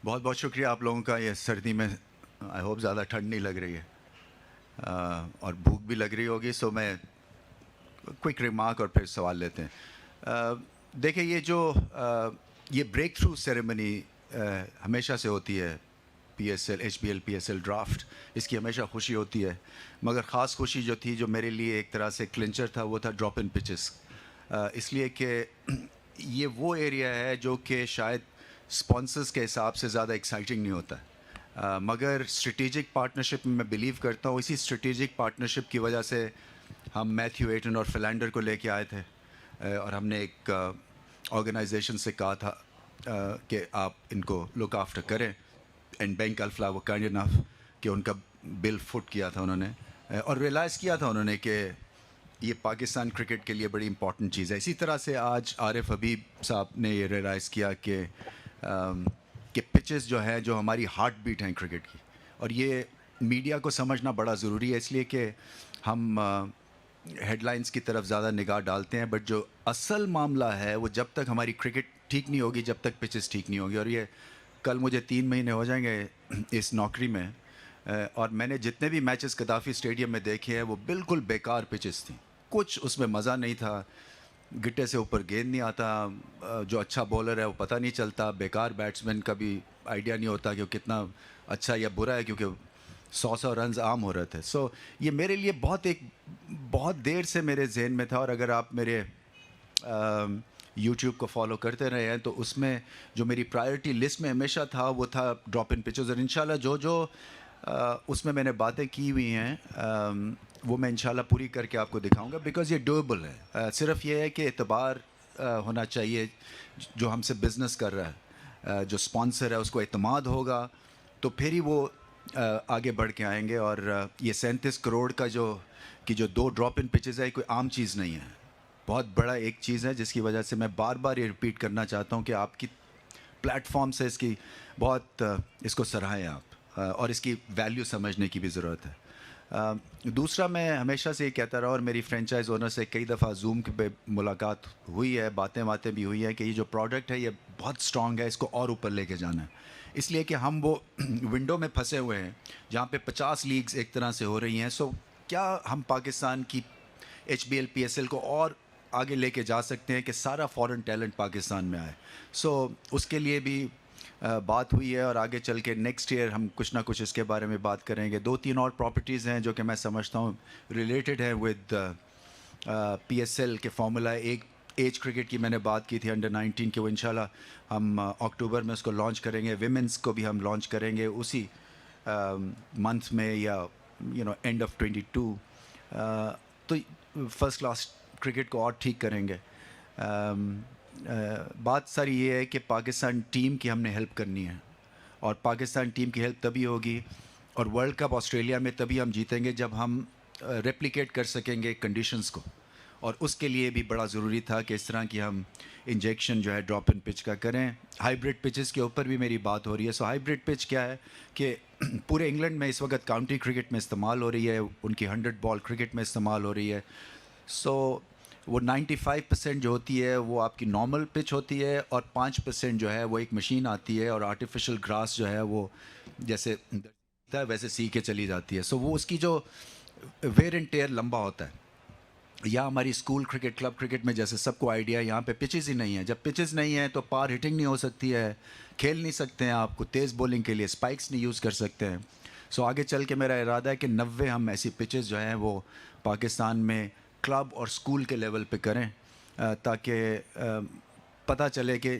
बहुत बहुत शुक्रिया आप लोगों का। ये सर्दी में आई होप ज़्यादा ठंड नहीं लग रही है और भूख भी लग रही होगी, सो मैं क्विक रिमार्क और फिर सवाल लेते हैं। देखिए ये ब्रेक थ्रू सेरेमनी हमेशा से होती है। पीएसएल, एचबीएल पीएसएल ड्राफ्ट, इसकी हमेशा खुशी होती है, मगर ख़ास खुशी जो थी, जो मेरे लिए एक तरह से क्लिंचर था, वो था ड्रॉप इन पिचेस। इसलिए कि ये वो एरिया है जो कि शायद स्पॉन्सर्स के हिसाब से ज़्यादा एक्साइटिंग नहीं होता मगर स्ट्रेटेजिक पार्टनरशिप में मैं बिलीव करता हूँ। इसी स्ट्रेटेजिक पार्टनरशिप की वजह से हम मैथ्यू एटन और फिलैंडर को लेके आए थे और हमने एक ऑर्गेनाइजेशन से कहा था कि आप इनको लुक आफ्टर करें, एंड बैंक अल्फला वो काइंड इनफ कि उनका बिल फुट किया था उन्होंने और रियलाइज़ किया था उन्होंने कि ये पाकिस्तान क्रिकेट के लिए बड़ी इंपॉर्टेंट चीज़ है। इसी तरह से आज आरिफ हबीब साहब ने ये रियलाइज़ किया कि पिचेस जो है, जो हमारी हार्ट बीट हैं क्रिकेट की, और ये मीडिया को समझना बड़ा ज़रूरी है, इसलिए कि हम हेडलाइंस की तरफ ज़्यादा निगाह डालते हैं, बट जो असल मामला है वो जब तक हमारी क्रिकेट ठीक नहीं होगी, जब तक पिचेस ठीक नहीं होगी। और ये कल मुझे 3 महीने हो जाएंगे इस नौकरी में और मैंने जितने भी मैचेस गद्दाफ़ी स्टेडियम में देखे हैं वो बिल्कुल बेकार पिचेस थी। कुछ उसमें मज़ा नहीं था, गिट्टे से ऊपर गेंद नहीं आता, जो अच्छा बॉलर है वो पता नहीं चलता, बेकार बैट्समैन का भी आइडिया नहीं होता कि वो कितना अच्छा या बुरा है, क्योंकि 100 रन्स आम हो रहे थे। सो ये मेरे लिए बहुत देर से मेरे जहन में था, और अगर आप मेरे यूट्यूब को फॉलो करते रहे हैं तो उसमें जो मेरी प्रायोरिटी लिस्ट में हमेशा था वो था ड्रॉप इन पिचेस। और इंशाल्लाह जो उसमें मैंने बातें की हुई हैं वो मैं इंशाल्लाह पूरी करके आपको दिखाऊंगा, बिकॉज़ ये डूएबल है। सिर्फ ये है कि एतबार होना चाहिए, जो हमसे बिज़नेस कर रहा है, जो स्पॉन्सर है उसको एतमाद होगा तो फिर ही वो आगे बढ़ के आएंगे। और ये 37 करोड़ का जो 2 ड्रॉप इन पिचेस है, कोई आम चीज़ नहीं है, बहुत बड़ा एक चीज़ है, जिसकी वजह से मैं बार बार ये रिपीट करना चाहता हूँ कि आपकी प्लेटफॉर्म से इसकी बहुत इसको सराहें आप, और इसकी वैल्यू समझने की भी ज़रूरत है। दूसरा, मैं हमेशा से ये कहता रहा और मेरी फ्रेंचाइज ओनर से कई दफ़ा जूम पे मुलाकात हुई है, बातें भी हुई हैं कि ये जो प्रोडक्ट है ये बहुत स्ट्रॉन्ग है, इसको और ऊपर लेके जाना है। इसलिए कि हम वो विंडो में फंसे हुए हैं जहाँ पे 50 लीग्स एक तरह से हो रही हैं। सो क्या हम पाकिस्तान की एचबीएल पीएसएल को और आगे लेके जा सकते हैं कि सारा फॉरेन टैलेंट पाकिस्तान में आए? सो उसके लिए भी बात हुई है, और आगे चल के नेक्स्ट ईयर हम कुछ ना कुछ इसके बारे में बात करेंगे। 2-3 और प्रॉपर्टीज़ हैं जो कि मैं समझता हूँ रिलेटेड है विद पीएसएल के फार्मूला। एक एज क्रिकेट की मैंने बात की थी, अंडर 19 की, वो इंशाल्लाह हम अक्टूबर में उसको लॉन्च करेंगे। विमेंस को भी हम लॉन्च करेंगे उसी मंथ में, या एंड ऑफ 22। तो फर्स्ट क्लास क्रिकेट को और ठीक करेंगे। बात सारी ये है कि पाकिस्तान टीम की हमने हेल्प करनी है, और पाकिस्तान टीम की हेल्प तभी होगी, और वर्ल्ड कप ऑस्ट्रेलिया में तभी हम जीतेंगे जब हम रेप्लिकेट कर सकेंगे कंडीशंस को। और उसके लिए भी बड़ा ज़रूरी था कि इस तरह की हम इंजेक्शन जो है ड्रॉप इन पिच का करें। हाइब्रिड पिचेस के ऊपर भी मेरी बात हो रही है। सो हाइब्रिड पिच क्या है कि पूरे इंग्लैंड में इस वक्त काउंटी क्रिकेट में इस्तेमाल हो रही है, उनकी 100 बॉल क्रिकेट में इस्तेमाल हो रही है। सो वो 95% जो होती है वो आपकी नॉर्मल पिच होती है, और 5% जो है वो एक मशीन आती है, और आर्टिफिशियल ग्रास जो है वो जैसे वैसे सी के चली जाती है। सो वो उसकी जो वेयर एंड टेयर लंबा होता है। या हमारी स्कूल क्रिकेट, क्लब क्रिकेट में जैसे सबको आइडिया है, यहाँ पे पिचेस ही नहीं है। जब पिचेस नहीं है तो पार हिटिंग नहीं हो सकती है, खेल नहीं सकते हैं, आपको तेज़ बॉलिंग के लिए स्पाइक्स नहीं यूज़ कर सकते हैं। सो आगे चल के मेरा इरादा है कि 90 हम ऐसी पिचेस जो हैं वो पाकिस्तान में क्लब और स्कूल के लेवल पे करें, ताकि पता चले कि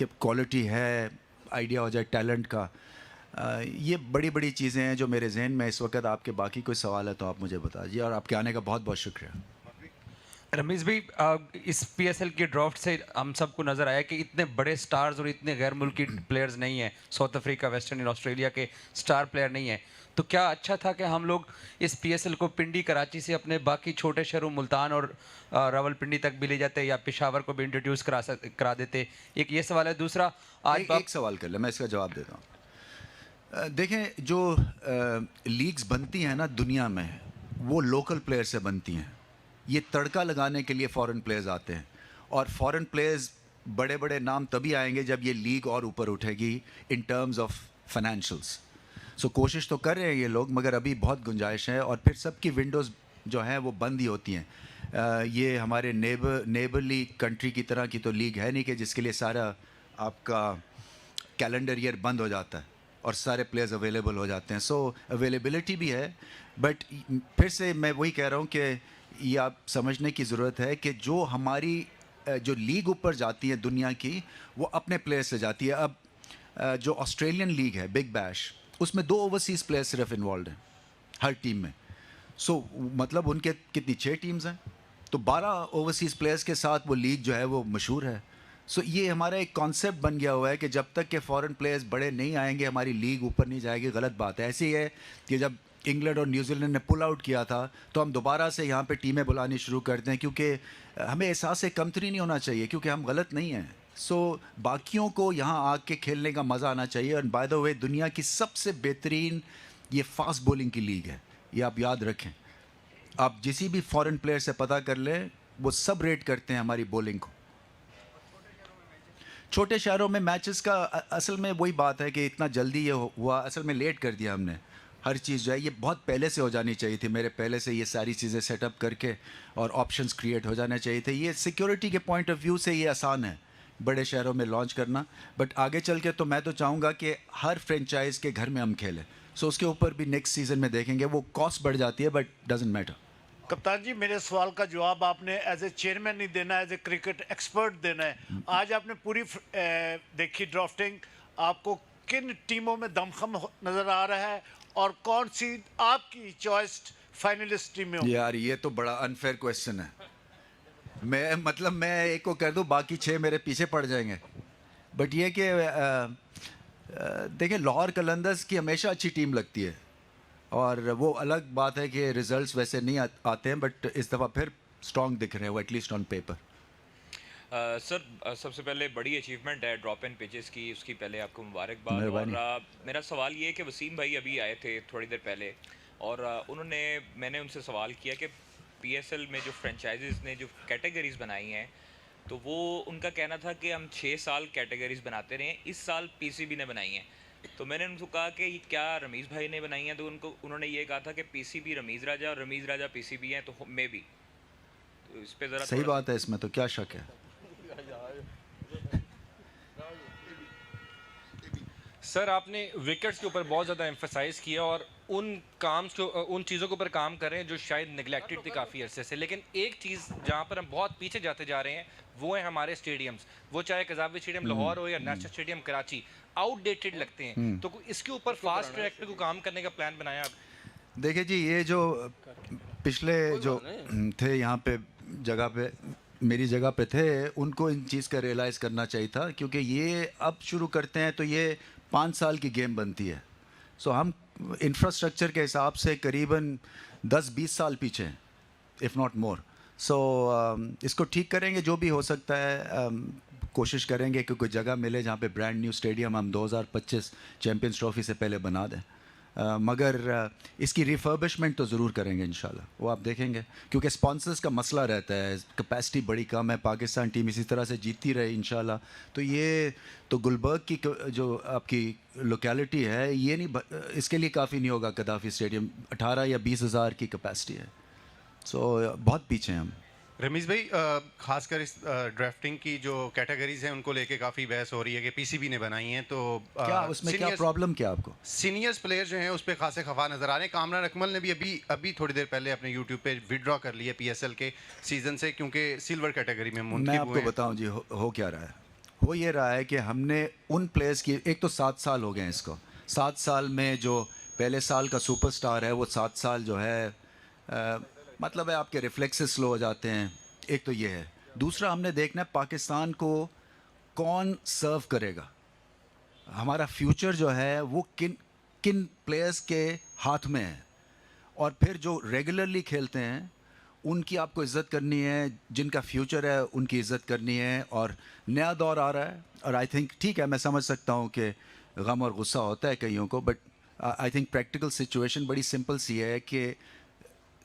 क्वालिटी है, आइडिया हो जाए टैलेंट का। ये बड़ी बड़ी चीज़ें हैं जो मेरे जहन में इस वक्त। आपके बाकी कोई सवाल है तो आप मुझे बता दीजिए, और आपके आने का बहुत बहुत शुक्रिया। रमीज भाई, इस पीएसएल के ड्राफ्ट से हम सबको नजर आया कि इतने बड़े स्टार्स और इतने गैर मुल्की प्लेयर्स नहीं हैं। South Africa, western Indies, Australia के स्टार प्लेयर नहीं हैं। तो क्या अच्छा था कि हम लोग इस पीएसएल को पिंडी, कराची से अपने बाकी छोटे शहरों मुल्तान और रावलपिंडी तक भी ले जाते, या पेशावर को भी इंट्रोड्यूस करा देते? एक ये सवाल है। दूसरा, आज एक सवाल कर ले, मैं इसका जवाब देता हूँ। देखें, जो लीग्स बनती हैं ना दुनिया में, वो लोकल प्लेयर से बनती हैं। ये तड़का लगाने के लिए फॉरेन प्लेयर्स आते हैं, और फॉरेन प्लेयर्स बड़े बड़े नाम तभी आएंगे जब ये लीग और ऊपर उठेगी इन टर्म्स ऑफ फाइनेंशियल्स। सो कोशिश तो कर रहे हैं ये लोग, मगर अभी बहुत गुंजाइश है, और फिर सबकी विंडोज़ जो हैं वो बंद ही होती हैं। ये हमारे नेबरली कंट्री की तरह की तो लीग है नहीं कि जिसके लिए सारा आपका कैलेंडर ईयर बंद हो जाता है और सारे प्लेयर्स अवेलेबल हो जाते हैं। सो अवेलेबिलिटी भी है, बट फिर से मैं वही कह रहा हूँ कि ये आप समझने की ज़रूरत है कि जो हमारी जो लीग ऊपर जाती है दुनिया की, वो अपने प्लेयर से जाती है। अब जो ऑस्ट्रेलियन लीग है बिग बैश, उसमें 2 ओवरसीज़ प्लेयर सिर्फ इन्वॉल्व हैं हर टीम में। सो मतलब उनके कितनी 6 टीम्स हैं, तो 12 ओवरसीज़ प्लेयर्स के साथ वो लीग जो है वो मशहूर है। सो ये हमारा एक कॉन्सेप्ट बन गया हुआ है कि जब तक के फॉरेन प्लेयर्स बड़े नहीं आएंगे हमारी लीग ऊपर नहीं जाएगी। गलत बात है। ऐसे ही है कि जब इंग्लैंड और न्यूजीलैंड ने पुल आउट किया था तो हम दोबारा से यहाँ पे टीमें बुलानी शुरू करते हैं, क्योंकि हमें एहसास कमतरी नहीं होना चाहिए, क्योंकि हम गलत नहीं हैं। सो बाकियों को यहाँ आके खेलने का मज़ा आना चाहिए। और बाय द वे दुनिया की सबसे बेहतरीन ये फास्ट बॉलिंग की लीग है, ये आप याद रखें। आप किसी भी फॉरेन प्लेयर से पता कर लें, वो सब रेट करते हैं हमारी बॉलिंग को। छोटे शहरों में मैचेस का असल में वही बात है कि इतना जल्दी ये हुआ, असल में लेट कर दिया हमने। हर चीज़ जो है ये बहुत पहले से हो जानी चाहिए थी, मेरे पहले से ये सारी चीज़ें सेटअप करके और ऑप्शंस क्रिएट हो जाने चाहिए थे। ये सिक्योरिटी के पॉइंट ऑफ व्यू से ये आसान है बड़े शहरों में लॉन्च करना, बट आगे चल के तो मैं तो चाहूँगा कि हर फ्रेंचाइज के घर में हम खेलें। सो उसके ऊपर भी नेक्स्ट सीज़न में देखेंगे। वो कॉस्ट बढ़ जाती है बट डजेंट मैटर। कप्तान जी, मेरे सवाल का जवाब आपने एज ए चेयरमैन नहीं देना, एज ए क्रिकेट एक्सपर्ट देना है। आज आपने पूरी देखी ड्राफ्टिंग, आपको किन टीमों में दमखम नजर आ रहा है और कौन सी आपकी चॉइस फाइनलिस्ट टीम में हो? यार ये तो बड़ा अनफेयर क्वेश्चन है। मैं एक को कर दूं, बाकी 6 मेरे पीछे पड़ जाएंगे। बट ये कि देखिए, लाहौर कलंदर्स की हमेशा अच्छी टीम लगती है, और वो अलग बात है कि रिजल्ट्स वैसे नहीं आते हैं, बट इस दफ़ा फिर स्ट्रॉन्ग दिख रहे हैं वो, एटलीस्ट ऑन पेपर। सर सबसे पहले बड़ी अचीवमेंट है ड्रॉप एंड पिचेस की, उसकी पहले आपको मुबारकबाद। मेहरबानी। और मेरा सवाल ये है कि वसीम भाई अभी आए थे थोड़ी देर पहले, और मैंने उनसे सवाल किया कि पीएसएल में जो फ्रेंचाइजीज ने जो कैटेगरीज बनाई हैं, तो वो उनका कहना था कि हम 6 साल कैटेगरीज बनाते रहे हैं, इस साल पीसीबी ने बनाई हैं। तो मैंने उनको कहा कि ये क्या रमीज़ भाई ने बनाई हैं, तो उन्होंने ये कहा था कि पीसीबी रमीज़ राजा और रमीज़ राजा पीसीबी हैं, तो मे भी तो इस पे ज़रा सही बात है, इसमें तो क्या शक है। सर आपने विकेट्स के ऊपर बहुत ज़्यादा एम्फसाइज़ किया और उन चीज़ों के ऊपर काम कर रहे हैं जो शायद नेगलेक्टेड थी काफ़ी अरसे से। लेकिन एक चीज़ जहाँ पर हम बहुत पीछे जाते जा रहे हैं वो है हमारे स्टेडियम्स, वो चाहे कज़ावी स्टेडियम लाहौर हो या नेशनल स्टेडियम कराची, आउटडेटेड लगते हैं। तो इसके ऊपर फास्ट ट्रैक पे कोई काम करने का प्लान बनाया आप? देखिए जी, ये जो पिछले जो थे यहाँ पे जगह पे, मेरी जगह पे थे, उनको इन चीज़ का रियलाइज़ करना चाहिए था, क्योंकि ये अब शुरू करते हैं तो ये 5 साल की गेम बनती है। सो हम इंफ्रास्ट्रक्चर के हिसाब से करीबन 10-20 साल पीछे हैं, इफ़ नॉट मोर। सो इसको ठीक करेंगे, जो भी हो सकता है कोशिश करेंगे कि कोई जगह मिले जहाँ पे ब्रांड न्यू स्टेडियम हम 2025 चैम्पियंस ट्रॉफी से पहले बना दें। मगर इसकी रिफर्बिशमेंट तो ज़रूर करेंगे इंशाल्लाह, वो आप देखेंगे, क्योंकि स्पॉन्सर्स का मसला रहता है, कैपेसिटी बड़ी कम है। पाकिस्तान टीम इसी तरह से जीतती रहे इंशाल्लाह। तो ये तो गुलबर्ग की जो आपकी लोकेलिटी है, ये नहीं, इसके लिए काफ़ी नहीं होगा। कदाफ़ी स्टेडियम 18 या 20 हज़ार की कैपेसिटी है। सो बहुत पीछे हैं हम। रमीज़ भाई, खासकर इस ड्राफ्टिंग की जो कैटेगरीज हैं उनको लेके काफ़ी बहस हो रही है कि पीसीबी ने बनाई हैं, तो क्या उसमें क्या प्रॉब्लम क्या आपको? सीनियर्स प्लेयर जो हैं उस पर खासे खफा नज़र आ रहे हैं। कामरान अकमल ने भी अभी थोड़ी देर पहले अपने यूट्यूब पे विड्रॉ कर लिया पीएसएल के सीज़न से, क्योंकि सिल्वर कैटेगरी में मैं आपको बताऊं जी, हो क्या रहा है। हो ये रहा है कि हमने उन प्लेयर्स की, एक तो 7 साल हो गए हैं इसको, 7 साल में जो पहले साल का सुपरस्टार है वो 7 साल जो है मतलब है आपके रिफ्लेक्सेस स्लो हो जाते हैं। एक तो ये है। दूसरा, हमने देखना है पाकिस्तान को कौन सर्व करेगा। हमारा फ्यूचर जो है वो किन प्लेयर्स के हाथ में है, और फिर जो रेगुलरली खेलते हैं उनकी आपको इज़्ज़त करनी है, जिनका फ्यूचर है उनकी इज़्ज़त करनी है। और नया दौर आ रहा है, और आई थिंक ठीक है, मैं समझ सकता हूँ कि गम और गुस्सा होता है कईयों को, but I think practical situation बड़ी सिंपल सी है कि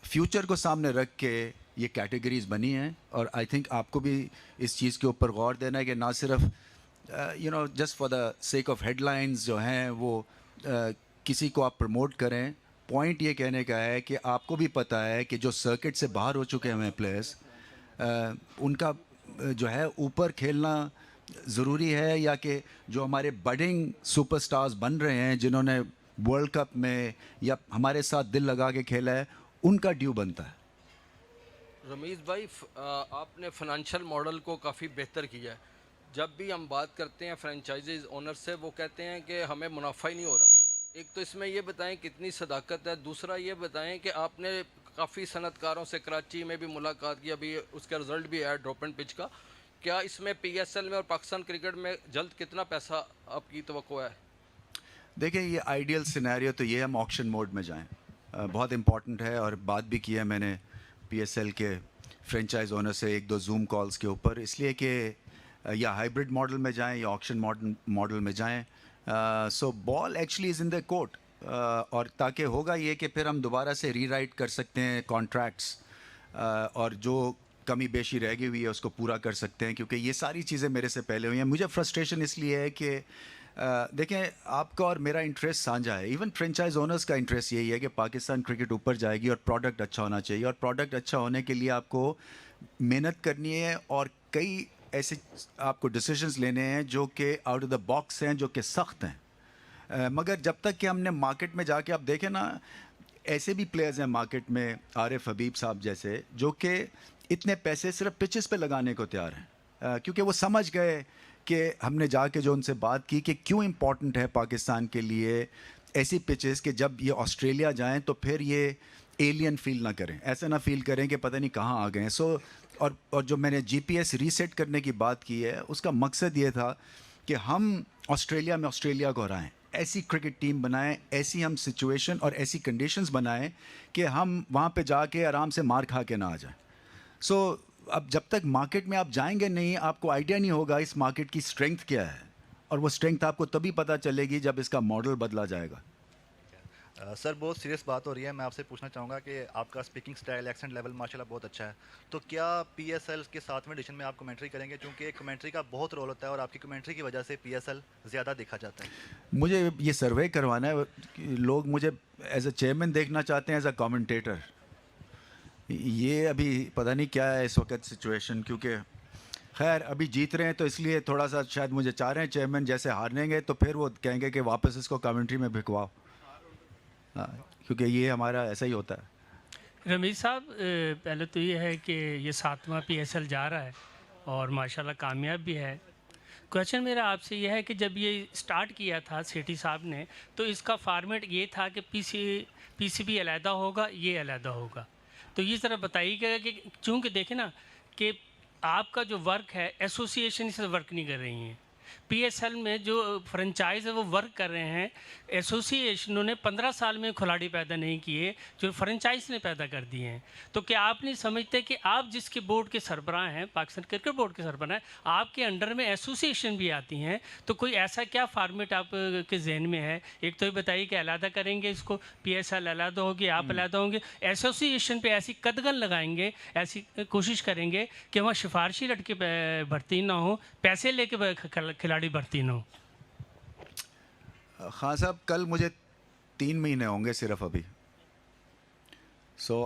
फ्यूचर को सामने रख के ये कैटेगरीज बनी हैं, और आई थिंक आपको भी इस चीज़ के ऊपर गौर देना है कि ना सिर्फ just for the sake of headlines जो हैं वो किसी को आप प्रमोट करें। पॉइंट ये कहने का है कि आपको भी पता है कि जो सर्किट से बाहर हो चुके हैं प्लेयर्स, उनका जो है ऊपर खेलना ज़रूरी है, या कि जो हमारे बडिंग सुपरस्टार्स बन रहे हैं जिन्होंने वर्ल्ड कप में या हमारे साथ दिल लगा के खेला है, उनका ड्यू बनता है। रमीज़ भाई, आपने फाइनेंशियल मॉडल को काफ़ी बेहतर किया है। जब भी हम बात करते हैं फ्रेंचाइजीज ओनर से, वो कहते हैं कि हमें मुनाफा ही नहीं हो रहा। एक तो इसमें ये बताएं कितनी सदाकत है, दूसरा ये बताएं कि आपने काफ़ी सनतकारों से कराची में भी मुलाकात की, अभी उसका रिज़ल्ट भी है ड्रॉप एंड पिच का। क्या इसमें PSL में और पाकिस्तान क्रिकेट में जल्द कितना पैसा आपकी तवक्को है? देखिए, ये आइडियल सिनेरियो तो ये हम ऑक्शन मोड में जाएं, बहुत इम्पॉर्टेंट है, और बात भी की है मैंने PSL के फ्रेंचाइज ओनर से 1-2 जूम कॉल्स के ऊपर, इसलिए कि या हाइब्रिड मॉडल में जाएं या ऑक्शन मॉडल में जाएं। सो ball actually is in the court, और ताकि होगा ये कि फिर हम दोबारा से रीराइट कर सकते हैं कॉन्ट्रैक्ट्स, और जो कमी बेशी रह गई हुई है उसको पूरा कर सकते हैं, क्योंकि ये सारी चीज़ें मेरे से पहले हुई हैं। मुझे फ्रस्ट्रेशन इसलिए है कि देखें, आपका और मेरा इंटरेस्ट साझा है, इवन फ्रेंचाइज ओनर्स का इंटरेस्ट यही है कि पाकिस्तान क्रिकेट ऊपर जाएगी और प्रोडक्ट अच्छा होना चाहिए, और प्रोडक्ट अच्छा होने के लिए आपको मेहनत करनी है, और कई ऐसे आपको डिसीजंस लेने हैं जो कि आउट ऑफ द बॉक्स हैं, जो कि सख्त हैं। मगर जब तक कि हमने मार्केट में जाके, आप देखें ना, ऐसे भी प्लेयर्स हैं मार्केट में, आरिफ हबीब साहब जैसे, जो कि इतने पैसे सिर्फ पिचेस पे लगाने को तैयार हैं, क्योंकि वो समझ गए कि हमने जाके जो उनसे बात की कि क्यों इम्पोर्टेंट है पाकिस्तान के लिए ऐसी पिचेस कि जब ये ऑस्ट्रेलिया जाएं तो फिर ये एलियन फील ना करें, ऐसा ना फील करें कि पता नहीं कहाँ आ गए हैं। सो और जो मैंने GPS रीसेट करने की बात की है, उसका मकसद ये था कि हम ऑस्ट्रेलिया में ऑस्ट्रेलिया को हराएं, ऐसी क्रिकेट टीम बनाएं, ऐसी हम सिचुएशन और ऐसी कंडीशंस बनाएं कि हम वहाँ पे जाके आराम से मार खा के ना आ जाएं। सो अब जब तक मार्केट में आप जाएंगे नहीं, आपको आइडिया नहीं होगा इस मार्केट की स्ट्रेंथ क्या है, और वो स्ट्रेंथ आपको तभी पता चलेगी जब इसका मॉडल बदला जाएगा। सर, बहुत सीरियस बात हो रही है। मैं आपसे पूछना चाहूँगा कि आपका स्पीकिंग स्टाइल, एक्सेंट लेवल माशाल्लाह बहुत अच्छा है, तो क्या PSL के 7वें एडिशन में आप कमेंट्री करेंगे? क्योंकि कमेंट्री का बहुत रोल होता है और आपकी कमेंट्री की वजह से PSL ज़्यादा देखा जाता है। मुझे ये सर्वे करवाना है, लोग मुझे एज अ चेयरमैन देखना चाहते हैं, एज अ कमेंटेटर। ये अभी पता नहीं क्या है इस वक्त सिचुएशन, क्योंकि खैर अभी जीत रहे हैं तो इसलिए थोड़ा सा शायद मुझे चाह रहे हैं चेयरमैन, जैसे हारेंगे तो फिर वो कहेंगे कि वापस इसको कमेंट्री में भिजवाओ, क्योंकि ये हमारा ऐसा ही होता है। रमीज़ साहब, पहले तो ये है कि ये 7वां PSL जा रहा है और माशाल्लाह कामयाब भी है। क्वेश्चन मेरा आपसे ये है कि जब ये स्टार्ट किया था सेठी साहब ने, तो इसका फॉर्मेट ये था कि PCB अलहदा होगा, ये अलहदा होगा। तो ये ज़रा बताइएगा कि चूँकि देखें ना कि आपका जो वर्क है, एसोसिएशन से वर्क नहीं कर रही हैं, PSL में जो फ्रेंचाइज है वो वर्क कर रहे हैं, एसोसिएशनों ने 15 साल में खिलाड़ी पैदा नहीं किए, जो फ्रेंचाइज ने पैदा कर दिए हैं। तो क्या आप नहीं समझते कि आप जिसके बोर्ड के सरबराह हैं, पाकिस्तान क्रिकेट बोर्ड के सरबराह हैं, आपके अंडर में एसोसिएशन भी आती हैं, तो कोई ऐसा क्या फार्मेट आप के जहन में है? एक तो ये बताइए कि अलहदा करेंगे इसको, PSL अलहदा होगी, आप अलहदा होंगे, एसोसिएशन पे ऐसी कदगन लगाएंगे, ऐसी कोशिश करेंगे कि वहाँ सिफारशी लड़के भर्ती ना हो, पैसे लेके खिलाड़ी भर्ती ना हो। हाँ साहब, कल मुझे 3 महीने होंगे सिर्फ अभी, सो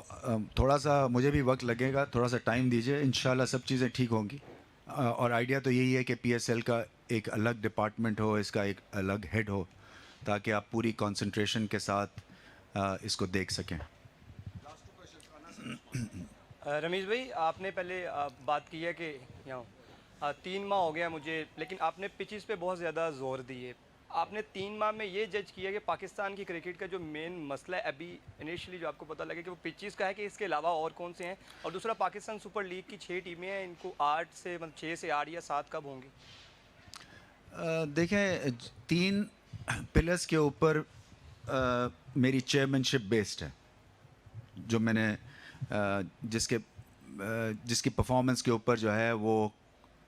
थोड़ा सा मुझे भी वक्त लगेगा, थोड़ा सा टाइम दीजिए, इंशाल्लाह सब चीज़ें ठीक होंगी। और आइडिया तो यही है कि PSL का एक अलग डिपार्टमेंट हो, इसका एक अलग हेड हो, ताकि आप पूरी कंसंट्रेशन के साथ इसको देख सकें। रमीज़ भाई, आपने पहले बात की है कि 3 माह हो गया मुझे, लेकिन आपने पिचेस पे बहुत ज़्यादा जोर दिए। आपने 3 माह में ये जज किया कि पाकिस्तान की क्रिकेट का जो मेन मसला है अभी इनिशियली जो आपको पता लगे कि वो पिचेस का है, कि इसके अलावा और कौन से हैं? और दूसरा, पाकिस्तान सुपर लीग की 6 टीमें हैं, इनको 6 से 8 या 7 कब होंगी? देखें, 3 पिलर्स के ऊपर मेरी चेयरमैनशिप बेस्ड है, जो मैंने जिसकी परफॉर्मेंस के ऊपर जो है वो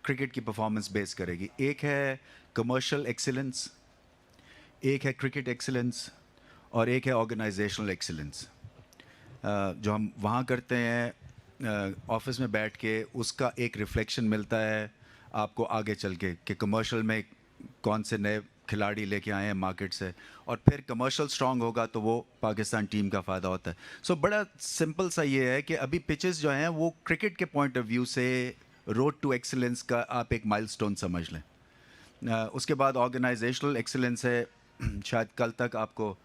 क्रिकेट की परफॉर्मेंस बेस करेगी। एक है कमर्शियल एक्सीलेंस, एक है क्रिकेट एक्सीलेंस, और एक है ऑर्गेनाइजेशनल एक्सीलेंस। जो हम वहाँ करते हैं ऑफिस में बैठ के उसका एक रिफ्लेक्शन मिलता है आपको आगे चल के कि कमर्शियल में कौन से नए खिलाड़ी लेके आए हैं मार्केट से, और फिर कमर्शियल स्ट्रांग होगा तो वो पाकिस्तान टीम का फ़ायदा होता है। सो बड़ा सिंपल सा ये है कि अभी पिचेस जो हैं वो क्रिकेट के पॉइंट ऑफ व्यू से रोड टू एक्सीलेंस का आप एक माइलस्टोन समझ लें। उसके बाद ऑर्गेनाइजेशनल एक्सीलेंस है, शायद कल तक आपको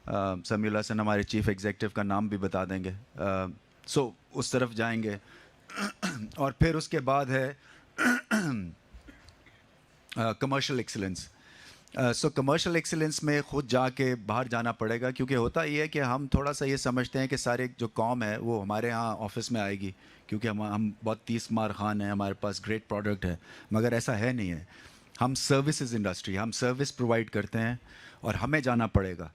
समीउल हसन हमारे चीफ एग्जीक्यूटिव का नाम भी बता देंगे। सो उस तरफ जाएंगे और फिर उसके बाद है कमर्शियल एक्सीलेंस। सो कमर्शियल एक्सीलेंस में ख़ुद जाके बाहर जाना पड़ेगा, क्योंकि होता ये है कि हम थोड़ा सा ये समझते हैं कि सारे जो कौम है वो हमारे यहाँ ऑफिस में आएगी, क्योंकि हम बहुत 30 मार खान हैं, हमारे पास ग्रेट प्रोडक्ट है, मगर ऐसा है नहीं है। हम सर्विसेज इंडस्ट्री, हम सर्विस प्रोवाइड करते हैं और हमें जाना पड़ेगा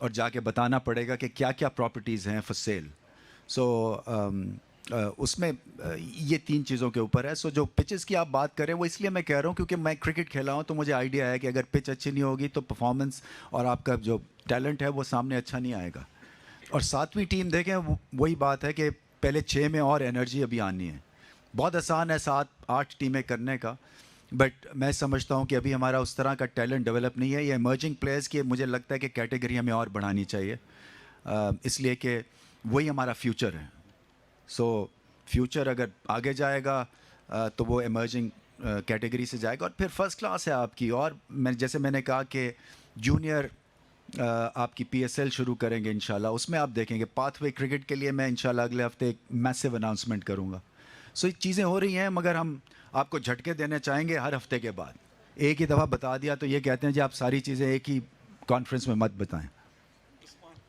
और जाके बताना पड़ेगा कि क्या क्या प्रॉपर्टीज़ हैं फॉर सेल। सो उसमें ये 3 चीज़ों के ऊपर है। सो जो पिचेस की आप बात करें वो इसलिए मैं कह रहा हूँ क्योंकि मैं क्रिकेट खेला हूँ, तो मुझे आइडिया है कि अगर पिच अच्छी नहीं होगी तो परफॉर्मेंस और आपका जो टैलेंट है वो सामने अच्छा नहीं आएगा। और 7वीं टीम देखें, वही बात है कि पहले 6 में और एनर्जी अभी आनी है। बहुत आसान है 7-8 टीमें करने का, बट मैं समझता हूँ कि अभी हमारा उस तरह का टैलेंट डेवलप नहीं है। ये इमर्जिंग प्लेयर्स की मुझे लगता है कि कैटेगरी हमें और बढ़ानी चाहिए, इसलिए कि वही हमारा फ्यूचर है। सो फ्यूचर अगर आगे जाएगा तो वो इमर्जिंग कैटेगरी से जाएगा और फिर फर्स्ट क्लास है आपकी। और जैसे मैंने कहा कि जूनियर आपकी PSL शुरू करेंगे इंशाल्लाह, उसमें आप देखेंगे पाथवे क्रिकेट के लिए मैं इंशाल्लाह अगले हफ्ते एक मैसिव अनाउंसमेंट करूँगा। सो ये चीज़ें हो रही हैं, मगर हम आपको झटके देने चाहेंगे हर हफ्ते के बाद। एक ही दफ़ा बता दिया तो ये कहते हैं जी आप सारी चीज़ें एक ही कॉन्फ्रेंस में मत बताएं।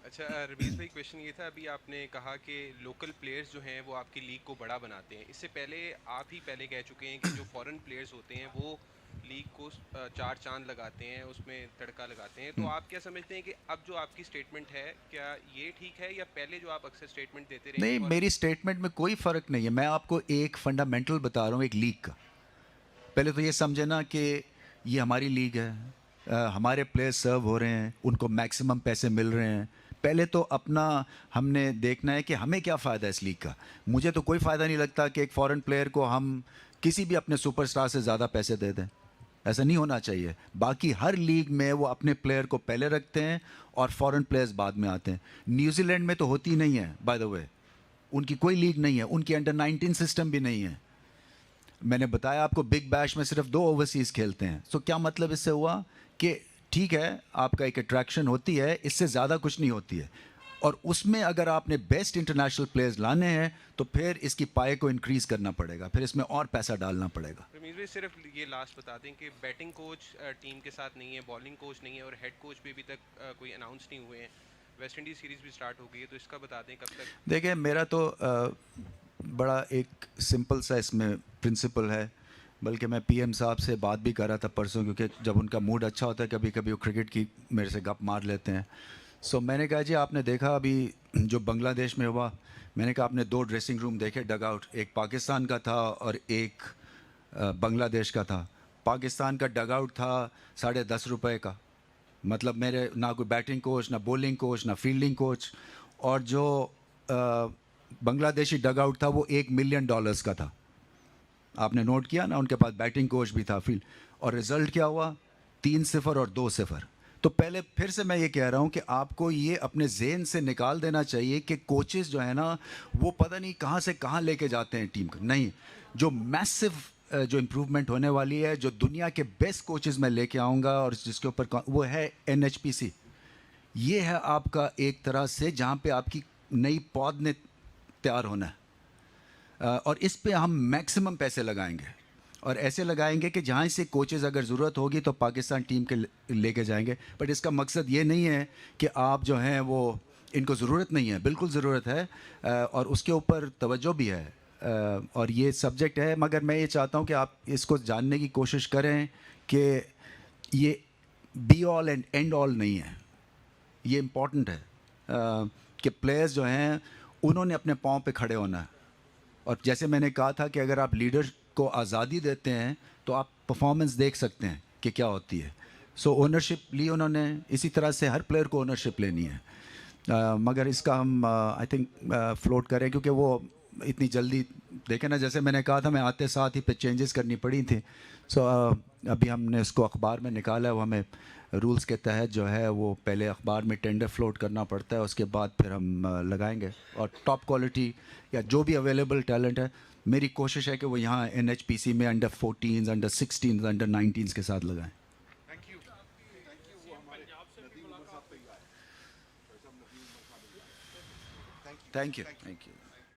अच्छा रमीज़ भाई, क्वेश्चन ये था, अभी आपने कहा कि लोकल प्लेयर्स जो हैं वो आपकी लीग को बड़ा बनाते हैं। इससे पहले आप ही पहले कह चुके हैं कि जो फॉरेन प्लेयर्स होते हैं वो लीग को 4 चांद लगाते हैं, उसमें तड़का लगाते हैं। तो आप क्या समझते हैं कि अब जो आपकी स्टेटमेंट है क्या ये ठीक है, या पहले जो आप अक्सर स्टेटमेंट देते रहे? नहीं, मेरी स्टेटमेंट में कोई फ़र्क नहीं है। मैं आपको एक फंडामेंटल बता रहा हूँ एक लीग का। पहले तो ये समझे ना कि ये हमारी लीग है, हमारे प्लेयर्स सर्व हो रहे हैं, उनको मैक्सिमम पैसे मिल रहे हैं। पहले तो अपना हमने देखना है कि हमें क्या फ़ायदा है इस लीग का। मुझे तो कोई फ़ायदा नहीं लगता कि एक फ़ॉरेन प्लेयर को हम किसी भी अपने सुपरस्टार से ज़्यादा पैसे दे दें, ऐसा नहीं होना चाहिए। बाकी हर लीग में वो अपने प्लेयर को पहले रखते हैं और फॉरेन प्लेयर्स बाद में आते हैं। न्यूजीलैंड में तो होती नहीं है, बाय द वे, उनकी कोई लीग नहीं है, उनकी अंडर-19 सिस्टम भी नहीं है। मैंने बताया आपको बिग बैश में सिर्फ 2 ओवरसीज़ खेलते हैं। सो क्या मतलब इससे हुआ कि ठीक है आपका एक अट्रैक्शन होती है, इससे ज़्यादा कुछ नहीं होती है। और उसमें अगर आपने बेस्ट इंटरनेशनल प्लेयर्स लाने हैं तो फिर इसकी पाए को इंक्रीज़ करना पड़ेगा, फिर इसमें और पैसा डालना पड़ेगा। रमीज़ भाई सिर्फ ये लास्ट बता दें कि बैटिंग कोच टीम के साथ नहीं है, बॉलिंग कोच नहीं है और हेड कोच भी अभी तक कोई अनाउंस नहीं हुए हैं। वेस्ट इंडीज़ सीरीज़ भी स्टार्ट हो गई है, तो इसका बता दें कब तक? देखिए मेरा तो बड़ा एक सिंपल सा इसमें प्रिंसिपल है, बल्कि मैं PM साहब से बात भी कर रहा था परसों, क्योंकि जब उनका मूड अच्छा होता है कभी कभी वो क्रिकेट की मेरे से गप मार लेते हैं। सो मैंने कहा जी आपने देखा अभी जो बांग्लादेश में हुआ, मैंने कहा आपने 2 ड्रेसिंग रूम देखे डग आउट, एक पाकिस्तान का था और एक बांग्लादेश का था। पाकिस्तान का डग आउट था ₹10.5 का, मतलब मेरे ना कोई बैटिंग कोच, ना बॉलिंग कोच, ना फील्डिंग कोच। और जो बांग्लादेशी डग आउट था वो $1 मिलियन का था। आपने नोट किया ना, उनके पास बैटिंग कोच भी था फील्ड। और रिज़ल्ट क्या हुआ? 3-0 और 2-0। तो पहले फिर से मैं ये कह रहा हूँ कि आपको ये अपने ज़हन से निकाल देना चाहिए कि कोचेस जो है ना वो पता नहीं कहाँ से कहाँ लेके जाते हैं टीम को। नहीं, जो मैसिव जो इम्प्रूवमेंट होने वाली है, जो दुनिया के बेस्ट कोचेस मैं लेके आऊँगा और जिसके ऊपर वो है NHPC। ये है आपका एक तरह से जहाँ पे आपकी नई पौध ने तैयार होना है, और इस पे हम मैक्सिमम पैसे लगाएंगे और ऐसे लगाएंगे कि जहाँ से कोचेज़ अगर ज़रूरत होगी तो पाकिस्तान टीम के लेके जाएंगे। बट इसका मकसद ये नहीं है कि आप जो हैं वो इनको ज़रूरत नहीं है, बिल्कुल ज़रूरत है और उसके ऊपर तवज्जो भी है और ये सब्जेक्ट है। मगर मैं ये चाहता हूँ कि आप इसको जानने की कोशिश करें कि ये be all and and all नहीं है। ये इम्पॉर्टेंट है कि प्लेयर्स जो हैं उन्होंने अपने पाँव पे खड़े होना है। और जैसे मैंने कहा था कि अगर आप लीडर को आज़ादी देते हैं तो आप परफॉर्मेंस देख सकते हैं कि क्या होती है। सो ओनरशिप ली उन्होंने, इसी तरह से हर प्लेयर को ओनरशिप लेनी है। मगर इसका हम आई थिंक फ्लोट करें, क्योंकि वो इतनी जल्दी देखें ना, जैसे मैंने कहा था, मैं आते साथ ही पे चेंजेस करनी पड़ी थी। सो अभी हमने उसको अखबार में निकाला है। वो हमें रूल्स के तहत जो है वो पहले अखबार में टेंडर फ्लोट करना पड़ता है, उसके बाद फिर हम लगाएंगे। और टॉप क्वालिटी या जो भी अवेलेबल टैलेंट है, मेरी कोशिश है कि वो यहाँ NHPC में अंडर 14, अंडर 16, अंडर 19 के साथ लगाएं। Thank you.